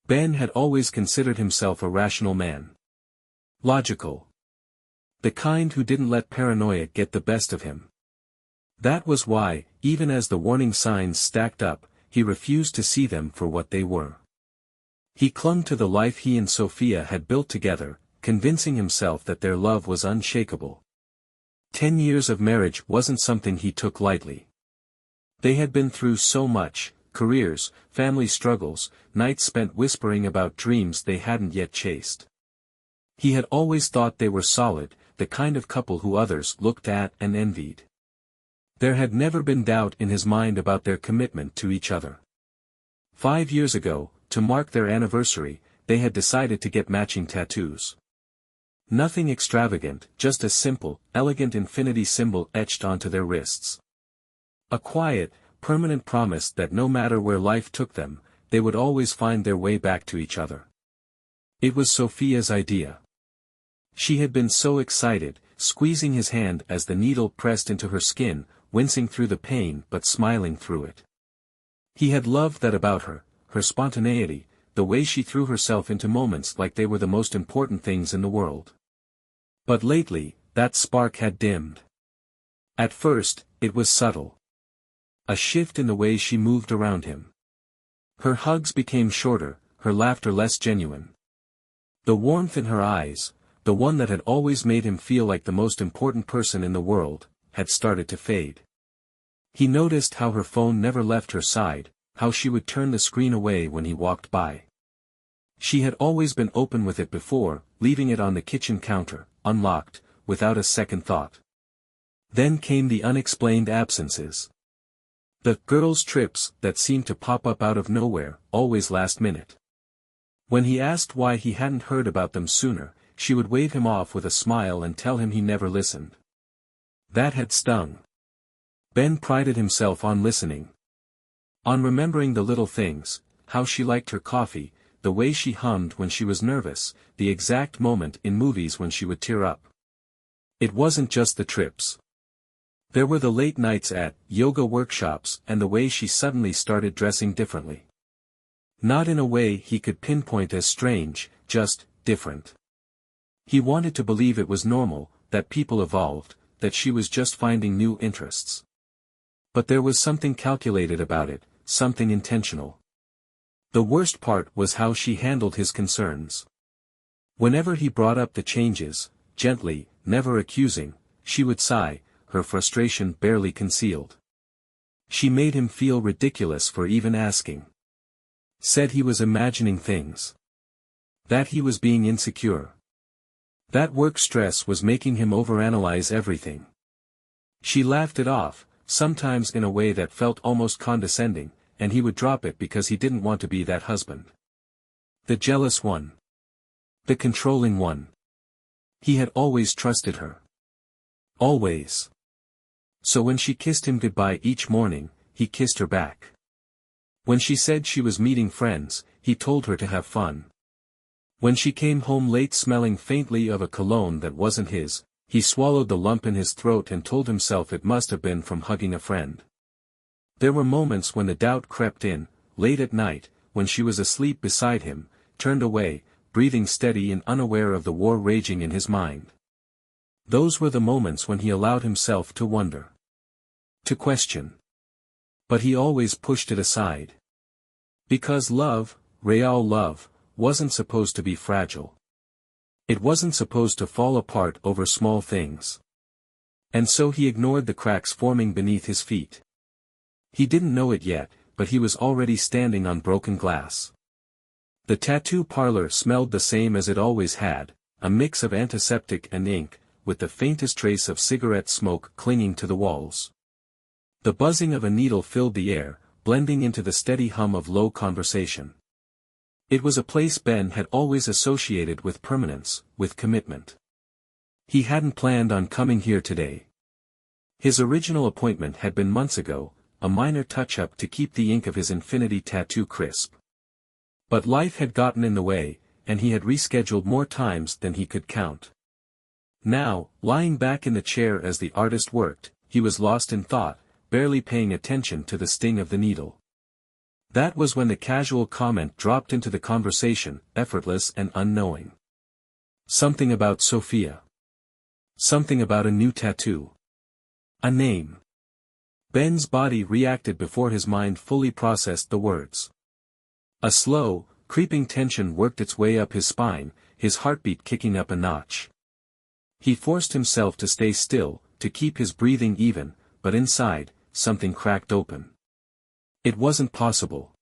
Ben had always considered himself a rational man. Logical. The kind who didn't let paranoia get the best of him. That was why, even as the warning signs stacked up, he refused to see them for what they were. He clung to the life he and Sophia had built together, convincing himself that their love was unshakable. 10 years of marriage wasn't something he took lightly. They had been through so much: careers, family struggles, nights spent whispering about dreams they hadn't yet chased. He had always thought they were solid, the kind of couple who others looked at and envied. There had never been doubt in his mind about their commitment to each other. 5 years ago, to mark their anniversary, they had decided to get matching tattoos. Nothing extravagant, just a simple, elegant infinity symbol etched onto their wrists. A quiet, permanent promise that no matter where life took them, they would always find their way back to each other. It was Sophia's idea. She had been so excited, squeezing his hand as the needle pressed into her skin, wincing through the pain but smiling through it. He had loved that about her, her spontaneity, the way she threw herself into moments like they were the most important things in the world. But lately, that spark had dimmed. At first, it was subtle. A shift in the way she moved around him. Her hugs became shorter, her laughter less genuine. The warmth in her eyes, the one that had always made him feel like the most important person in the world, had started to fade. He noticed how her phone never left her side, how she would turn the screen away when he walked by. She had always been open with it before, leaving it on the kitchen counter, unlocked, without a second thought. Then came the unexplained absences. The girls' trips that seemed to pop up out of nowhere, always last minute. When he asked why he hadn't heard about them sooner, she would wave him off with a smile and tell him he never listened. That had stung. Ben prided himself on listening. On remembering the little things, how she liked her coffee, the way she hummed when she was nervous, the exact moment in movies when she would tear up. It wasn't just the trips. There were the late nights at yoga workshops and the way she suddenly started dressing differently. Not in a way he could pinpoint as strange, just different. He wanted to believe it was normal, that people evolved, that she was just finding new interests. But there was something calculated about it, something intentional. The worst part was how she handled his concerns. Whenever he brought up the changes, gently, never accusing, she would sigh, her frustration barely concealed. She made him feel ridiculous for even asking. Said he was imagining things. That he was being insecure. That work stress was making him overanalyze everything. She laughed it off, sometimes in a way that felt almost condescending, and he would drop it because he didn't want to be that husband. The jealous one. The controlling one. He had always trusted her. Always. So when she kissed him goodbye each morning, he kissed her back. When she said she was meeting friends, he told her to have fun. When she came home late smelling faintly of a cologne that wasn't his, he swallowed the lump in his throat and told himself it must have been from hugging a friend. There were moments when the doubt crept in, late at night, when she was asleep beside him, turned away, breathing steady and unaware of the war raging in his mind. Those were the moments when he allowed himself to wonder. To question. But he always pushed it aside. Because love, real love, wasn't supposed to be fragile. It wasn't supposed to fall apart over small things. And so he ignored the cracks forming beneath his feet. He didn't know it yet, but he was already standing on broken glass. The tattoo parlor smelled the same as it always had, a mix of antiseptic and ink, with the faintest trace of cigarette smoke clinging to the walls. The buzzing of a needle filled the air, blending into the steady hum of low conversation. It was a place Ben had always associated with permanence, with commitment. He hadn't planned on coming here today. His original appointment had been months ago, a minor touch-up to keep the ink of his infinity tattoo crisp. But life had gotten in the way, and he had rescheduled more times than he could count. Now, lying back in the chair as the artist worked, he was lost in thought, barely paying attention to the sting of the needle. That was when the casual comment dropped into the conversation, effortless and unknowing. Something about Sophia. Something about a new tattoo. A name. Ben's body reacted before his mind fully processed the words. A slow, creeping tension worked its way up his spine, his heartbeat kicking up a notch. He forced himself to stay still, to keep his breathing even, but inside, something cracked open. It wasn't possible.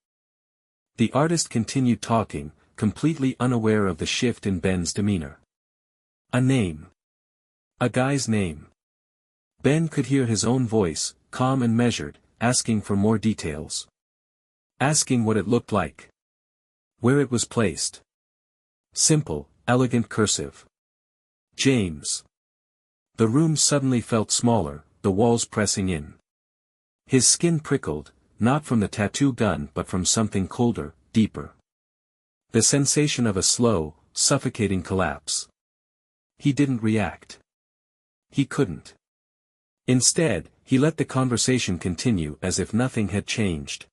The artist continued talking, completely unaware of the shift in Ben's demeanor. A name. A guy's name. Ben could hear his own voice, calm and measured, asking for more details. Asking what it looked like. Where it was placed. Simple, elegant cursive. James. The room suddenly felt smaller, the walls pressing in. His skin prickled, not from the tattoo gun but from something colder, deeper. The sensation of a slow, suffocating collapse. He didn't react. He couldn't. Instead, he let the conversation continue as if nothing had changed.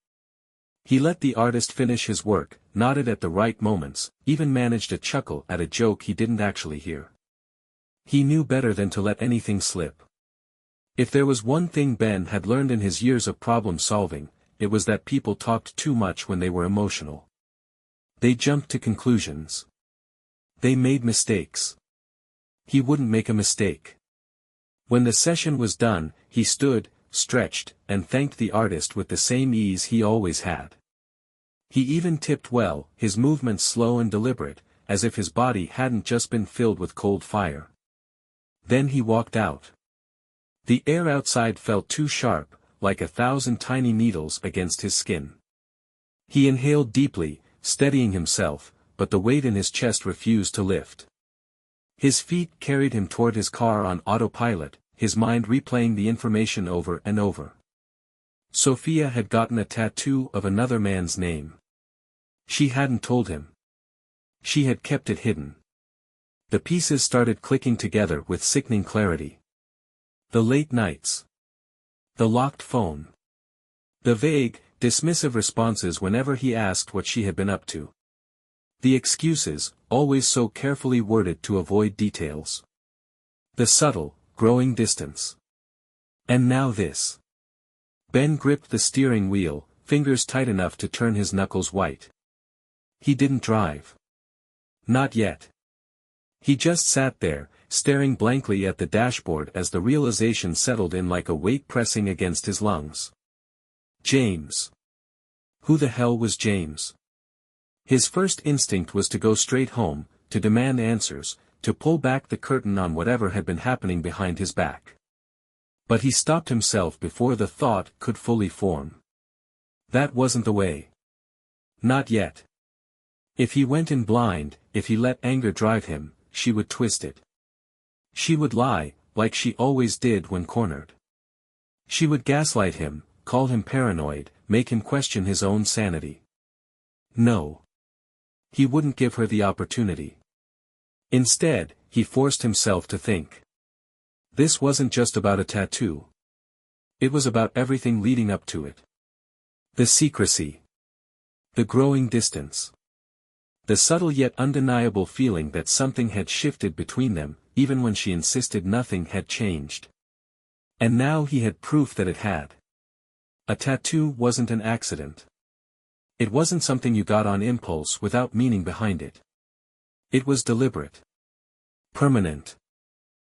He let the artist finish his work, nodded at the right moments, even managed a chuckle at a joke he didn't actually hear. He knew better than to let anything slip. If there was one thing Ben had learned in his years of problem solving, it was that people talked too much when they were emotional. They jumped to conclusions. They made mistakes. He wouldn't make a mistake. When the session was done, he stood, stretched, and thanked the artist with the same ease he always had. He even tipped well, his movements slow and deliberate, as if his body hadn't just been filled with cold fire. Then he walked out. The air outside felt too sharp, like 1,000 tiny needles against his skin. He inhaled deeply, steadying himself, but the weight in his chest refused to lift. His feet carried him toward his car on autopilot, his mind replaying the information over and over. Sophia had gotten a tattoo of another man's name. She hadn't told him. She had kept it hidden. The pieces started clicking together with sickening clarity. The late nights. The locked phone. The vague, dismissive responses whenever he asked what she had been up to. The excuses, always so carefully worded to avoid details. The subtle, growing distance. And now this. Ben gripped the steering wheel, fingers tight enough to turn his knuckles white. He didn't drive. Not yet. He just sat there, staring blankly at the dashboard as the realization settled in like a weight pressing against his lungs. James. Who the hell was James? His first instinct was to go straight home, to demand answers, to pull back the curtain on whatever had been happening behind his back. But he stopped himself before the thought could fully form. That wasn't the way. Not yet. If he went in blind, if he let anger drive him, she would twist it. She would lie, like she always did when cornered. She would gaslight him, call him paranoid, make him question his own sanity. No. He wouldn't give her the opportunity. Instead, he forced himself to think. This wasn't just about a tattoo. It was about everything leading up to it. The secrecy. The growing distance. The subtle yet undeniable feeling that something had shifted between them, even when she insisted nothing had changed. And now he had proof that it had. A tattoo wasn't an accident. It wasn't something you got on impulse without meaning behind it. It was deliberate. Permanent.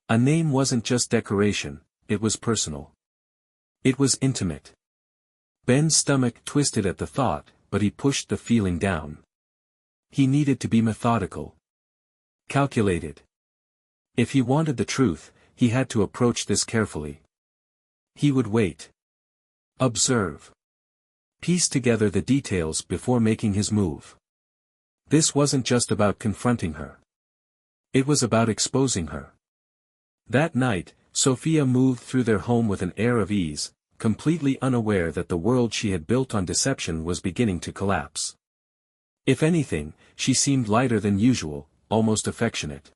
A name wasn't just decoration, it was personal. It was intimate. Ben's stomach twisted at the thought, but he pushed the feeling down. He needed to be methodical. Calculated. If he wanted the truth, he had to approach this carefully. He would wait. Observe. Piece together the details before making his move. This wasn't just about confronting her. It was about exposing her. That night, Sophia moved through their home with an air of ease, completely unaware that the world she had built on deception was beginning to collapse. If anything, she seemed lighter than usual, almost affectionate.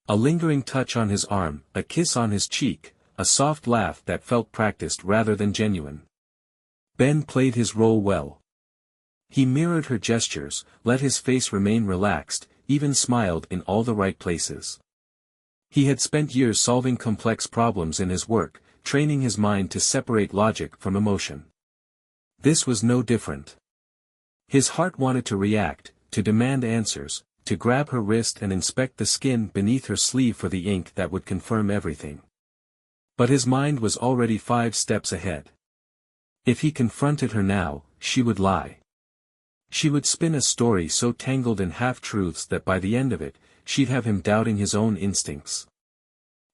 A lingering touch on his arm, a kiss on his cheek, a soft laugh that felt practiced rather than genuine. Ben played his role well. He mirrored her gestures, let his face remain relaxed, even smiled in all the right places. He had spent years solving complex problems in his work, training his mind to separate logic from emotion. This was no different. His heart wanted to react, to demand answers, to grab her wrist and inspect the skin beneath her sleeve for the ink that would confirm everything. But his mind was already 5 steps ahead. If he confronted her now, she would lie. She would spin a story so tangled in half-truths that by the end of it, she'd have him doubting his own instincts.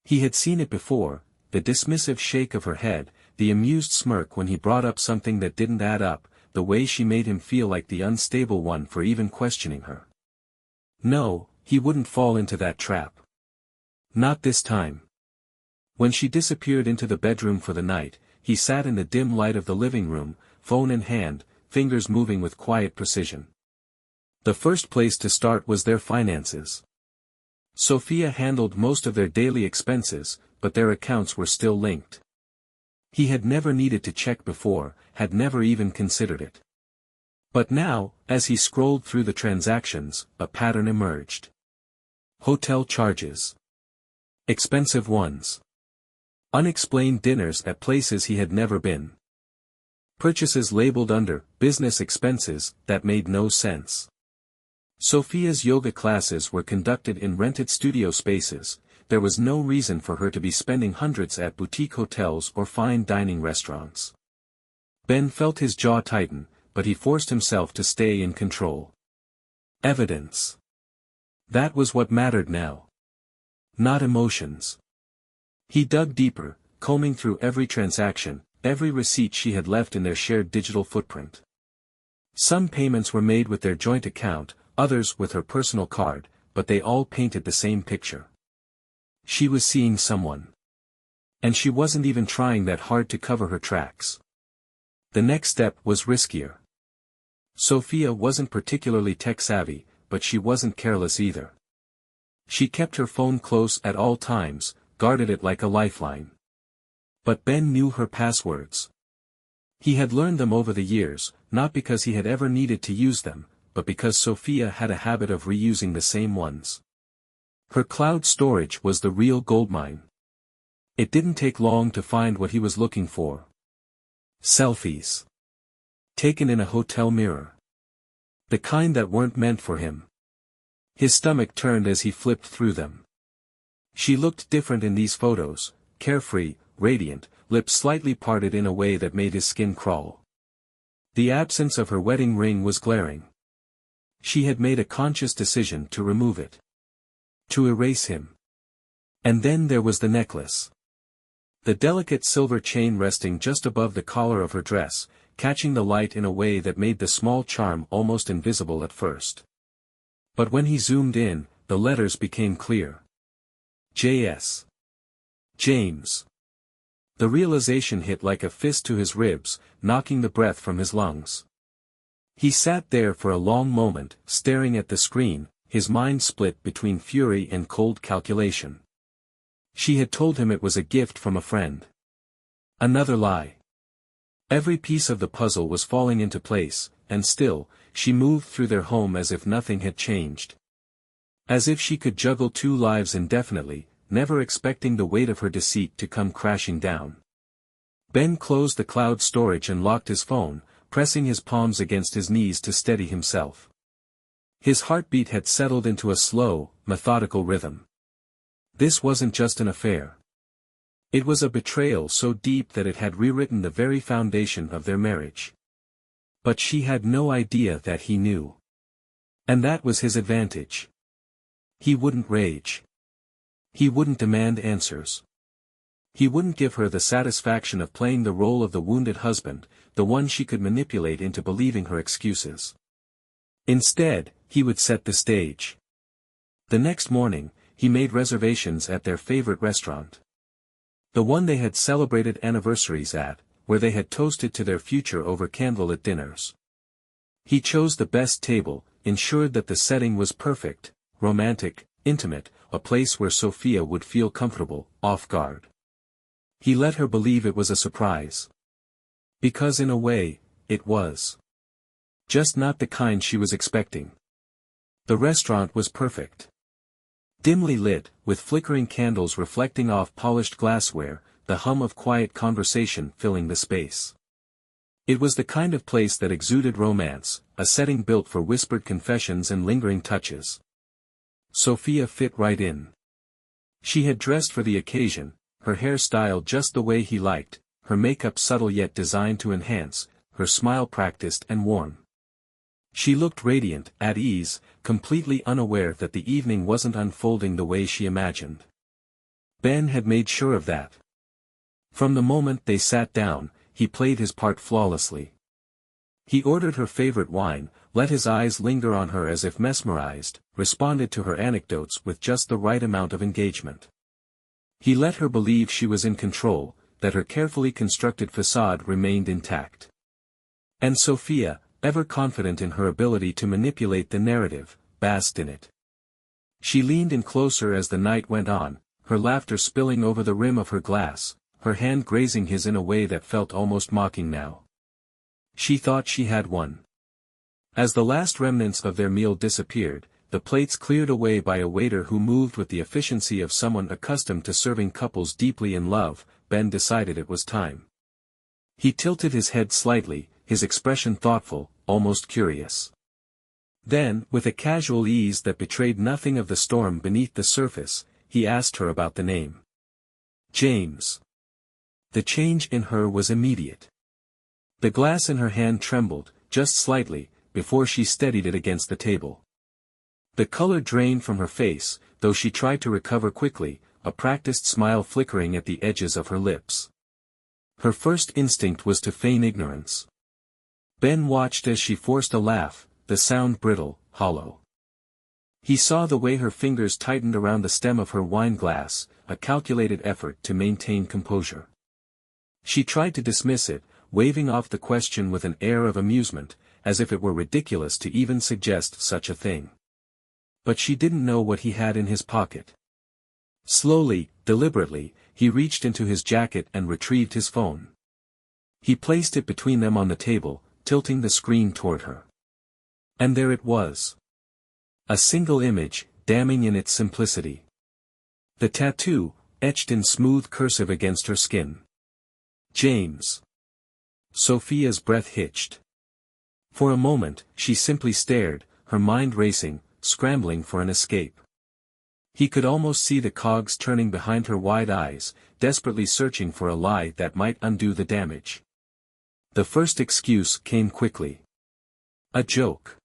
He had seen it before, the dismissive shake of her head, the amused smirk when he brought up something that didn't add up, the way she made him feel like the unstable one for even questioning her. No, he wouldn't fall into that trap. Not this time. When she disappeared into the bedroom for the night, he sat in the dim light of the living room, phone in hand, fingers moving with quiet precision. The first place to start was their finances. Sophia handled most of their daily expenses, but their accounts were still linked. He had never needed to check before, had never even considered it. But now, as he scrolled through the transactions, a pattern emerged. Hotel charges. Expensive ones. Unexplained dinners at places he had never been. Purchases labeled under business expenses that made no sense. Sophia's yoga classes were conducted in rented studio spaces. There was no reason for her to be spending hundreds at boutique hotels or fine dining restaurants. Ben felt his jaw tighten, but he forced himself to stay in control. Evidence. That was what mattered now. Not emotions. He dug deeper, combing through every transaction, every receipt she had left in their shared digital footprint. Some payments were made with their joint account, others with her personal card, but they all painted the same picture. She was seeing someone. And she wasn't even trying that hard to cover her tracks. The next step was riskier. Sophia wasn't particularly tech-savvy, but she wasn't careless either. She kept her phone close at all times, guarded it like a lifeline. But Ben knew her passwords. He had learned them over the years, not because he had ever needed to use them, but because Sophia had a habit of reusing the same ones. Her cloud storage was the real goldmine. It didn't take long to find what he was looking for. Selfies. Taken in a hotel mirror. The kind that weren't meant for him. His stomach turned as he flipped through them. She looked different in these photos, carefree, radiant, lips slightly parted in a way that made his skin crawl. The absence of her wedding ring was glaring. She had made a conscious decision to remove it. To erase him. And then there was the necklace. The delicate silver chain resting just above the collar of her dress, catching the light in a way that made the small charm almost invisible at first. But when he zoomed in, the letters became clear. J.S. James. The realization hit like a fist to his ribs, knocking the breath from his lungs. He sat there for a long moment, staring at the screen, his mind split between fury and cold calculation. She had told him it was a gift from a friend. Another lie. Every piece of the puzzle was falling into place, and still, she moved through their home as if nothing had changed. As if she could juggle 2 lives indefinitely, never expecting the weight of her deceit to come crashing down. Ben closed the cloud storage and locked his phone, pressing his palms against his knees to steady himself. His heartbeat had settled into a slow, methodical rhythm. This wasn't just an affair. It was a betrayal so deep that it had rewritten the very foundation of their marriage. But she had no idea that he knew. And that was his advantage. He wouldn't rage. He wouldn't demand answers. He wouldn't give her the satisfaction of playing the role of the wounded husband, the one she could manipulate into believing her excuses. Instead, he would set the stage. The next morning, he made reservations at their favorite restaurant. The one they had celebrated anniversaries at, where they had toasted to their future over candlelit dinners. He chose the best table, ensured that the setting was perfect, romantic, intimate, a place where Sophia would feel comfortable, off guard. He let her believe it was a surprise. Because in a way, it was. Just not the kind she was expecting. The restaurant was perfect. Dimly lit, with flickering candles reflecting off polished glassware, the hum of quiet conversation filling the space. It was the kind of place that exuded romance, a setting built for whispered confessions and lingering touches. Sophia fit right in. She had dressed for the occasion, her hair styled just the way he liked, her makeup subtle yet designed to enhance, her smile practiced and worn. She looked radiant, at ease, completely unaware that the evening wasn't unfolding the way she imagined. Ben had made sure of that. From the moment they sat down, he played his part flawlessly. He ordered her favorite wine, let his eyes linger on her as if mesmerized, responded to her anecdotes with just the right amount of engagement. He let her believe she was in control, that her carefully constructed facade remained intact. And Sophia, ever confident in her ability to manipulate the narrative, basked in it. She leaned in closer as the night went on, her laughter spilling over the rim of her glass, her hand grazing his in a way that felt almost mocking now. She thought she had won. As the last remnants of their meal disappeared, the plates cleared away by a waiter who moved with the efficiency of someone accustomed to serving couples deeply in love, Ben decided it was time. He tilted his head slightly, his expression thoughtful, almost curious. Then, with a casual ease that betrayed nothing of the storm beneath the surface, he asked her about the name. James. The change in her was immediate. The glass in her hand trembled, just slightly, before she steadied it against the table. The color drained from her face, though she tried to recover quickly, a practiced smile flickering at the edges of her lips. Her first instinct was to feign ignorance. Ben watched as she forced a laugh, the sound brittle, hollow. He saw the way her fingers tightened around the stem of her wine glass, a calculated effort to maintain composure. She tried to dismiss it, waving off the question with an air of amusement, as if it were ridiculous to even suggest such a thing. But she didn't know what he had in his pocket. Slowly, deliberately, he reached into his jacket and retrieved his phone. He placed it between them on the table, tilting the screen toward her. And there it was. A single image, damning in its simplicity. The tattoo, etched in smooth cursive against her skin. James. Sophia's breath hitched. For a moment, she simply stared, her mind racing, scrambling for an escape. He could almost see the cogs turning behind her wide eyes, desperately searching for a lie that might undo the damage. The first excuse came quickly. A joke.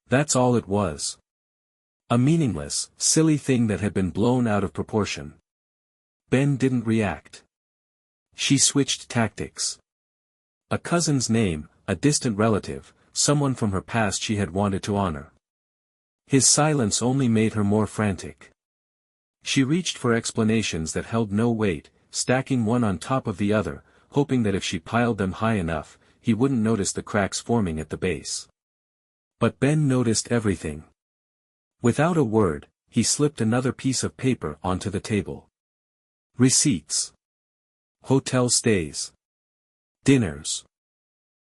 That's all it was. A meaningless, silly thing that had been blown out of proportion. Ben didn't react. She switched tactics. A cousin's name, a distant relative, someone from her past she had wanted to honor. His silence only made her more frantic. She reached for explanations that held no weight, stacking one on top of the other, hoping that if she piled them high enough, he wouldn't notice the cracks forming at the base. But Ben noticed everything. Without a word, he slipped another piece of paper onto the table. Receipts. Hotel stays. Dinners.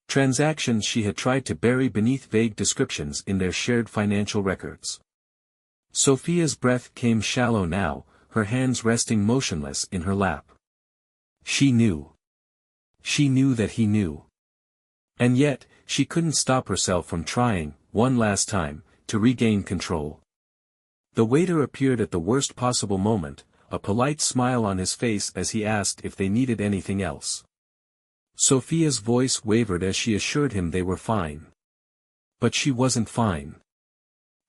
Transactions she had tried to bury beneath vague descriptions in their shared financial records. Sophia's breath came shallow now, her hands resting motionless in her lap. She knew. She knew that he knew. And yet, she couldn't stop herself from trying, one last time, to regain control. The waiter appeared at the worst possible moment, a polite smile on his face as he asked if they needed anything else. Sophia's voice wavered as she assured him they were fine. But she wasn't fine.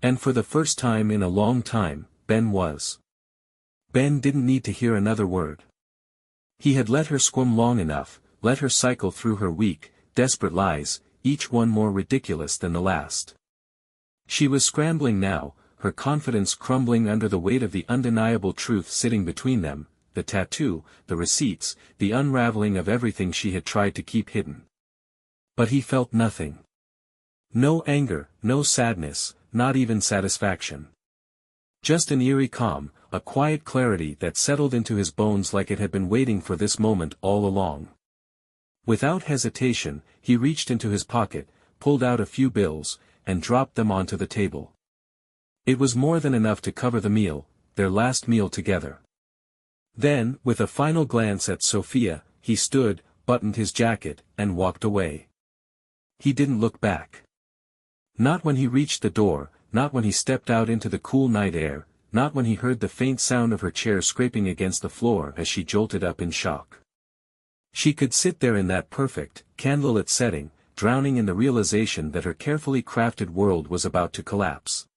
And for the first time in a long time, Ben was. Ben didn't need to hear another word. He had let her squirm long enough, let her cycle through her weak, desperate lies, each one more ridiculous than the last. She was scrambling now, her confidence crumbling under the weight of the undeniable truth sitting between them, the tattoo, the receipts, the unraveling of everything she had tried to keep hidden. But he felt nothing. No anger, no sadness, not even satisfaction. Just an eerie calm, a quiet clarity that settled into his bones like it had been waiting for this moment all along. Without hesitation, he reached into his pocket, pulled out a few bills, and dropped them onto the table. It was more than enough to cover the meal, their last meal together. Then, with a final glance at Sophia, he stood, buttoned his jacket, and walked away. He didn't look back. Not when he reached the door, not when he stepped out into the cool night air, not when he heard the faint sound of her chair scraping against the floor as she jolted up in shock. She could sit there in that perfect, candlelit setting, drowning in the realization that her carefully crafted world was about to collapse.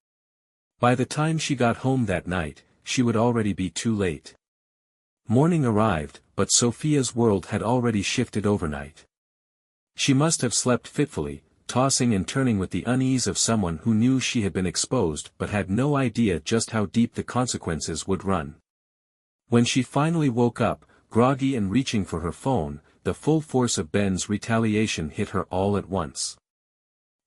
By the time she got home that night, she would already be too late. Morning arrived, but Sophia's world had already shifted overnight. She must have slept fitfully, tossing and turning with the unease of someone who knew she had been exposed but had no idea just how deep the consequences would run. When she finally woke up, groggy and reaching for her phone, the full force of Ben's retaliation hit her all at once.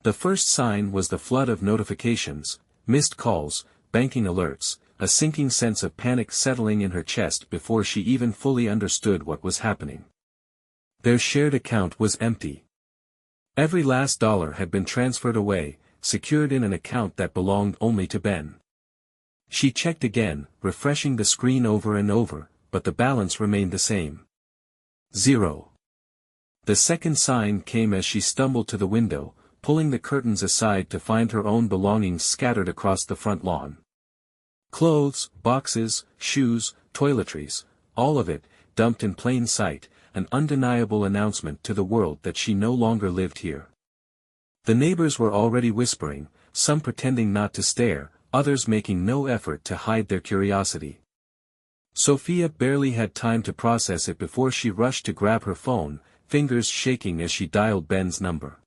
The first sign was the flood of notifications, missed calls, banking alerts, a sinking sense of panic settling in her chest before she even fully understood what was happening. Their shared account was empty. Every last dollar had been transferred away, secured in an account that belonged only to Ben. She checked again, refreshing the screen over and over, but the balance remained the same. 0. The second sign came as she stumbled to the window, pulling the curtains aside to find her own belongings scattered across the front lawn. Clothes, boxes, shoes, toiletries, all of it, dumped in plain sight, an undeniable announcement to the world that she no longer lived here. The neighbors were already whispering, some pretending not to stare, others making no effort to hide their curiosity. Sophia barely had time to process it before she rushed to grab her phone, fingers shaking as she dialed Ben's number.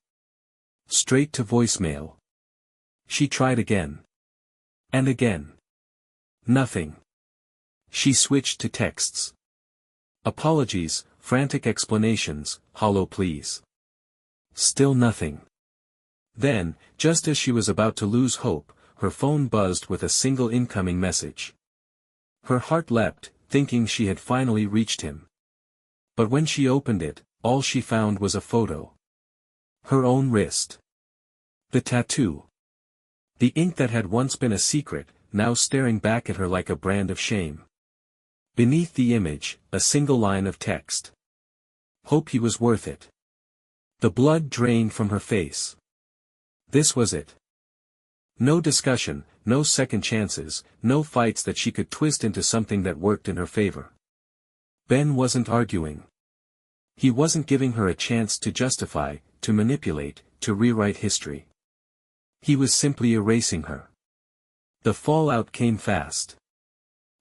Straight to voicemail. She tried again. And again. Nothing. She switched to texts. Apologies, frantic explanations, hollow pleas. Still nothing. Then, just as she was about to lose hope, her phone buzzed with a single incoming message. Her heart leapt, thinking she had finally reached him. But when she opened it, all she found was a photo. Her own wrist. The tattoo. The ink that had once been a secret, now staring back at her like a brand of shame. Beneath the image, a single line of text. Hope he was worth it. The blood drained from her face. This was it. No discussion, no second chances, no fights that she could twist into something that worked in her favor. Ben wasn't arguing. He wasn't giving her a chance to justify, to manipulate, to rewrite history. He was simply erasing her. The fallout came fast.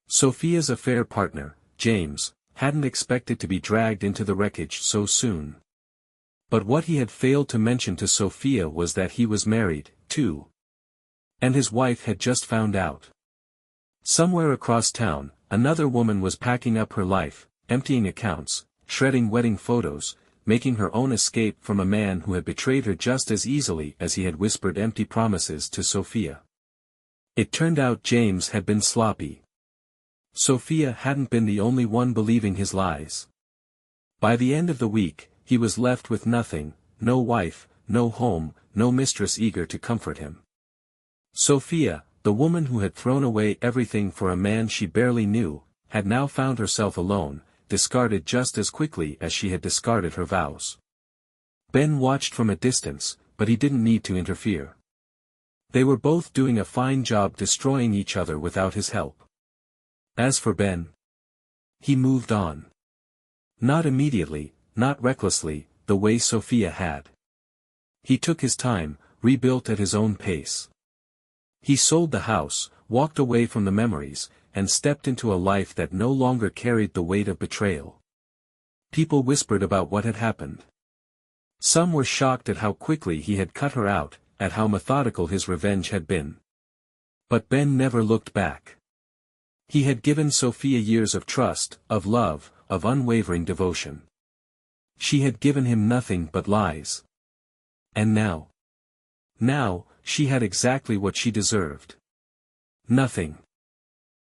Sophia's affair partner, James, hadn't expected to be dragged into the wreckage so soon. But what he had failed to mention to Sophia was that he was married, too. And his wife had just found out. Somewhere across town, another woman was packing up her life, emptying accounts, shredding wedding photos, making her own escape from a man who had betrayed her just as easily as he had whispered empty promises to Sophia. It turned out James had been sloppy. Sophia hadn't been the only one believing his lies. By the end of the week, he was left with nothing, no wife, no home, no mistress eager to comfort him. Sophia, the woman who had thrown away everything for a man she barely knew, had now found herself alone, discarded just as quickly as she had discarded her vows. Ben watched from a distance, but he didn't need to interfere. They were both doing a fine job destroying each other without his help. As for Ben, he moved on. Not immediately, not recklessly, the way Sophia had. He took his time, rebuilt at his own pace. He sold the house, walked away from the memories, and stepped into a life that no longer carried the weight of betrayal. People whispered about what had happened. Some were shocked at how quickly he had cut her out, at how methodical his revenge had been. But Ben never looked back. He had given Sophia years of trust, of love, of unwavering devotion. She had given him nothing but lies. And now? Now, she had exactly what she deserved. Nothing.